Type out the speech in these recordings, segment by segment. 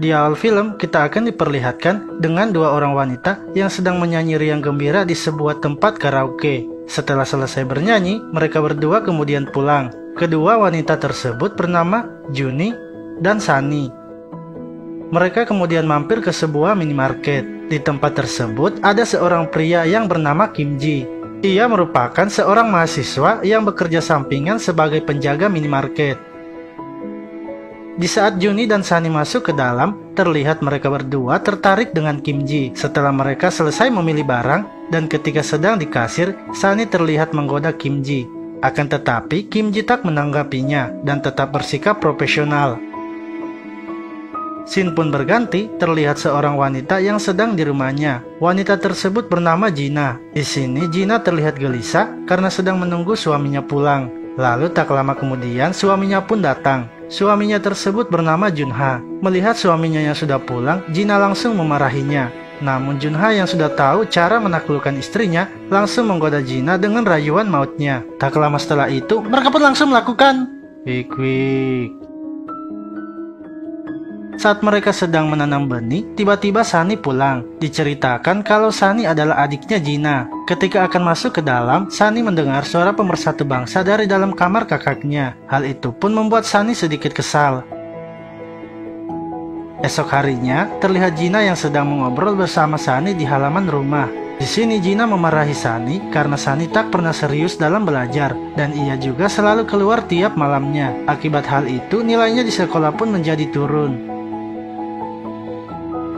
Di awal film, kita akan diperlihatkan dengan dua orang wanita yang sedang menyanyi riang gembira di sebuah tempat karaoke. Setelah selesai bernyanyi, mereka berdua kemudian pulang. Kedua wanita tersebut bernama Juni dan Sunny. Mereka kemudian mampir ke sebuah minimarket. Di tempat tersebut ada seorang pria yang bernama Kim Ji. Ia merupakan seorang mahasiswa yang bekerja sampingan sebagai penjaga minimarket. Di saat Juni dan Sunny masuk ke dalam, terlihat mereka berdua tertarik dengan Kim Ji. Setelah mereka selesai memilih barang, dan ketika sedang di kasir, Sunny terlihat menggoda Kim Ji. Akan tetapi, Kim Ji tak menanggapinya dan tetap bersikap profesional. Scene pun berganti, terlihat seorang wanita yang sedang di rumahnya. Wanita tersebut bernama Gina. Di sini, Gina terlihat gelisah karena sedang menunggu suaminya pulang. Lalu tak lama kemudian, suaminya pun datang. Suaminya tersebut bernama Junha. Melihat suaminya yang sudah pulang, Gina langsung memarahinya. Namun Junha yang sudah tahu cara menaklukkan istrinya, langsung menggoda Gina dengan rayuan mautnya. Tak lama setelah itu, mereka pun langsung melakukan Wik. Saat mereka sedang menanam benih, tiba-tiba Sunny pulang. Diceritakan kalau Sunny adalah adiknya Gina. Ketika akan masuk ke dalam, Sunny mendengar suara pemersatu bangsa dari dalam kamar kakaknya. Hal itu pun membuat Sunny sedikit kesal. Esok harinya, terlihat Gina yang sedang mengobrol bersama Sunny di halaman rumah. Di sini Gina memarahi Sunny karena Sunny tak pernah serius dalam belajar dan ia juga selalu keluar tiap malamnya. Akibat hal itu, nilainya di sekolah pun menjadi turun.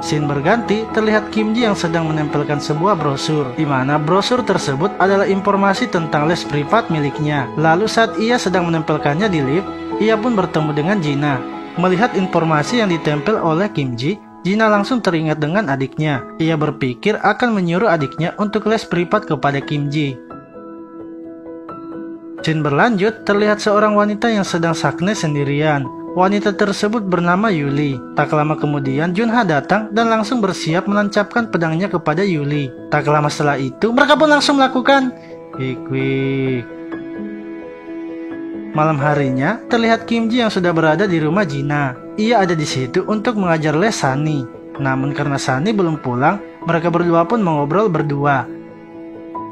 Scene berganti, terlihat Kim Ji yang sedang menempelkan sebuah brosur, di mana brosur tersebut adalah informasi tentang les privat miliknya. Lalu saat ia sedang menempelkannya di lift, ia pun bertemu dengan Gina. Melihat informasi yang ditempel oleh Kim Ji, Gina langsung teringat dengan adiknya. Ia berpikir akan menyuruh adiknya untuk les privat kepada Kim Ji. Scene berlanjut, terlihat seorang wanita yang sedang sakne sendirian. Wanita tersebut bernama Yuli. Tak lama kemudian Junha datang dan langsung bersiap menancapkan pedangnya kepada Yuli. Tak lama setelah itu mereka pun langsung melakukan Wik. Malam harinya terlihat Kim Ji yang sudah berada di rumah Gina. Ia ada di situ untuk mengajar les Sunny. Namun karena Sunny belum pulang, mereka berdua pun mengobrol berdua.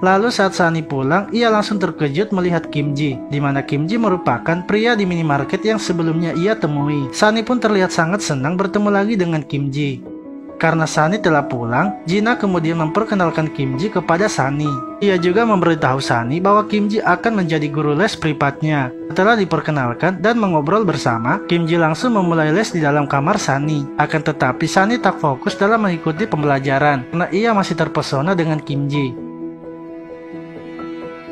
Lalu saat Sunny pulang, ia langsung terkejut melihat Kim Ji, di mana Kim Ji merupakan pria di minimarket yang sebelumnya ia temui. Sunny pun terlihat sangat senang bertemu lagi dengan Kim Ji. Karena Sunny telah pulang, Gina kemudian memperkenalkan Kim Ji kepada Sunny. Ia juga memberitahu Sunny bahwa Kim Ji akan menjadi guru les privatnya. Setelah diperkenalkan dan mengobrol bersama, Kim Ji langsung memulai les di dalam kamar Sunny. Akan tetapi Sunny tak fokus dalam mengikuti pembelajaran, karena ia masih terpesona dengan Kim Ji.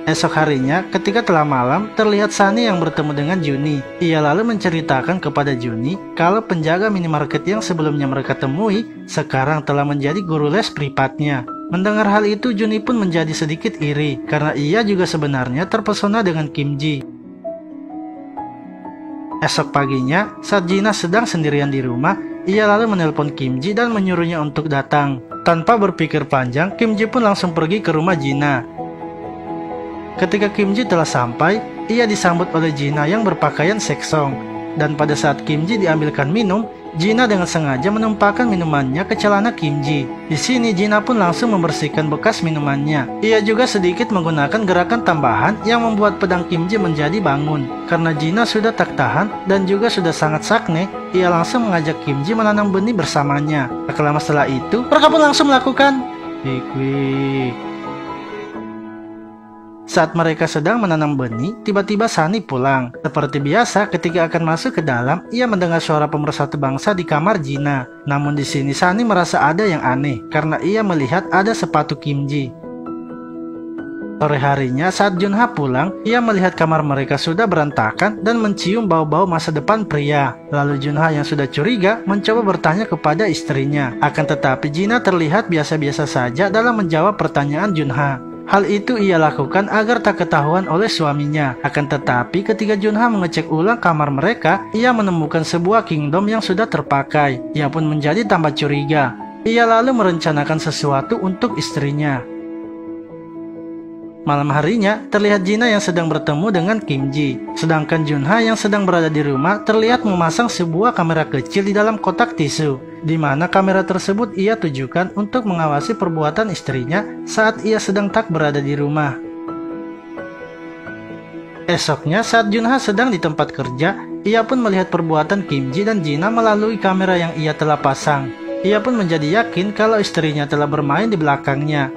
Esok harinya, ketika telah malam, terlihat Sunny yang bertemu dengan Juni. Ia lalu menceritakan kepada Juni kalau penjaga minimarket yang sebelumnya mereka temui sekarang telah menjadi guru les privatnya. Mendengar hal itu, Juni pun menjadi sedikit iri karena ia juga sebenarnya terpesona dengan Kim Ji. Esok paginya, saat Gina sedang sendirian di rumah, ia lalu menelpon Kim Ji dan menyuruhnya untuk datang. Tanpa berpikir panjang, Kim Ji pun langsung pergi ke rumah Gina. Ketika Kim Ji telah sampai, ia disambut oleh Gina yang berpakaian seksong. Dan pada saat Kim Ji diambilkan minum, Gina dengan sengaja menumpahkan minumannya ke celana Kim Ji. Di sini Gina pun langsung membersihkan bekas minumannya. Ia juga sedikit menggunakan gerakan tambahan yang membuat pedang Kim Ji menjadi bangun. Karena Gina sudah tak tahan dan juga sudah sangat sakne, ia langsung mengajak Kim Ji menanam benih bersamanya. Tak lama setelah itu, mereka pun langsung melakukan Wik. Saat mereka sedang menanam benih, tiba-tiba Sunny pulang. Seperti biasa, ketika akan masuk ke dalam, ia mendengar suara pemersatu bangsa di kamar Gina. Namun di sini Sunny merasa ada yang aneh, karena ia melihat ada sepatu Kim Ji. Sore harinya, saat Junha pulang, ia melihat kamar mereka sudah berantakan dan mencium bau-bau masa depan pria. Lalu Junha yang sudah curiga mencoba bertanya kepada istrinya. Akan tetapi Gina terlihat biasa-biasa saja dalam menjawab pertanyaan Junha. Hal itu ia lakukan agar tak ketahuan oleh suaminya. Akan tetapi ketika Junha mengecek ulang kamar mereka, ia menemukan sebuah kingdom yang sudah terpakai. Ia pun menjadi tambah curiga. Ia lalu merencanakan sesuatu untuk istrinya. Malam harinya, terlihat Jina yang sedang bertemu dengan Kim Ji. Sedangkan Junha yang sedang berada di rumah terlihat memasang sebuah kamera kecil di dalam kotak tisu, di mana kamera tersebut ia tujukan untuk mengawasi perbuatan istrinya saat ia sedang tak berada di rumah. Esoknya, saat Junha sedang di tempat kerja, ia pun melihat perbuatan Kim Ji dan Jina melalui kamera yang ia telah pasang. Ia pun menjadi yakin kalau istrinya telah bermain di belakangnya.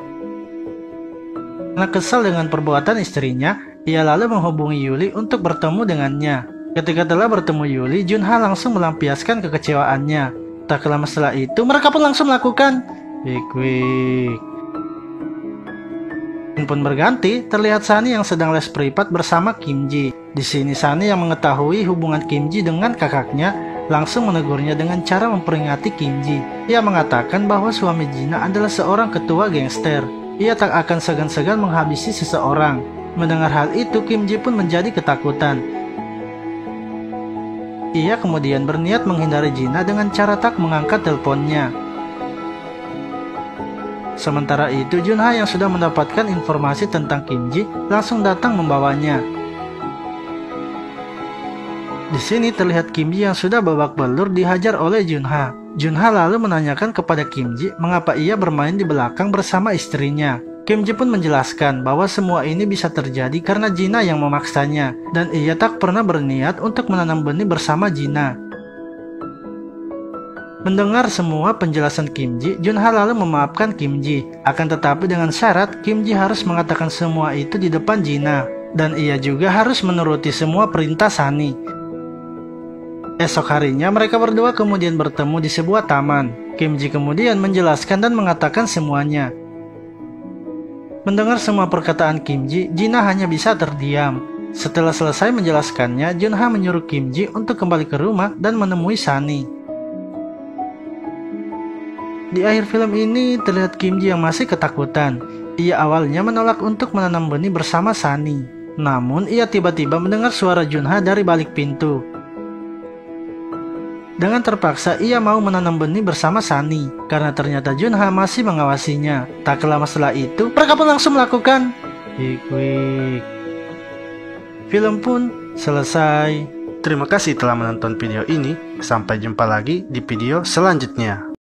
Karena kesal dengan perbuatan istrinya, ia lalu menghubungi Yuli untuk bertemu dengannya. Ketika telah bertemu Yuli, Junha langsung melampiaskan kekecewaannya. Tak lama setelah itu, mereka pun langsung melakukan wik-wik. Pun berganti, terlihat Sunny yang sedang les privat bersama Kim Ji. Di sini Sunny yang mengetahui hubungan Kim Ji dengan kakaknya langsung menegurnya dengan cara memperingati Kim Ji. Ia mengatakan bahwa suami Jina adalah seorang ketua gangster. Ia tak akan segan-segan menghabisi seseorang. Mendengar hal itu, Kim Ji pun menjadi ketakutan. Ia kemudian berniat menghindari Jina dengan cara tak mengangkat teleponnya. Sementara itu, Junha yang sudah mendapatkan informasi tentang Kim Ji langsung datang membawanya. Di sini terlihat Kim Ji yang sudah babak belur dihajar oleh Junha. Junha lalu menanyakan kepada Kim Ji mengapa ia bermain di belakang bersama istrinya. Kim Ji pun menjelaskan bahwa semua ini bisa terjadi karena Jina yang memaksanya, dan ia tak pernah berniat untuk menanam benih bersama Jina. Mendengar semua penjelasan Kim Ji, Junha lalu memaafkan Kim Ji. Akan tetapi dengan syarat Kim Ji harus mengatakan semua itu di depan Jina, dan ia juga harus menuruti semua perintah Sunny. Esok harinya mereka berdua kemudian bertemu di sebuah taman. Kim Ji kemudian menjelaskan dan mengatakan semuanya. Mendengar semua perkataan Kim Ji, Jina hanya bisa terdiam. Setelah selesai menjelaskannya, Junha menyuruh Kim Ji untuk kembali ke rumah dan menemui Sunny. Di akhir film ini terlihat Kim Ji yang masih ketakutan. Ia awalnya menolak untuk menanam benih bersama Sunny. Namun ia tiba-tiba mendengar suara Junha dari balik pintu. Dengan terpaksa ia mau menanam benih bersama Sunny, karena ternyata Junha masih mengawasinya. Tak lama setelah itu, mereka pun langsung melakukan wik-wik. Film pun selesai. Terima kasih telah menonton video ini. Sampai jumpa lagi di video selanjutnya.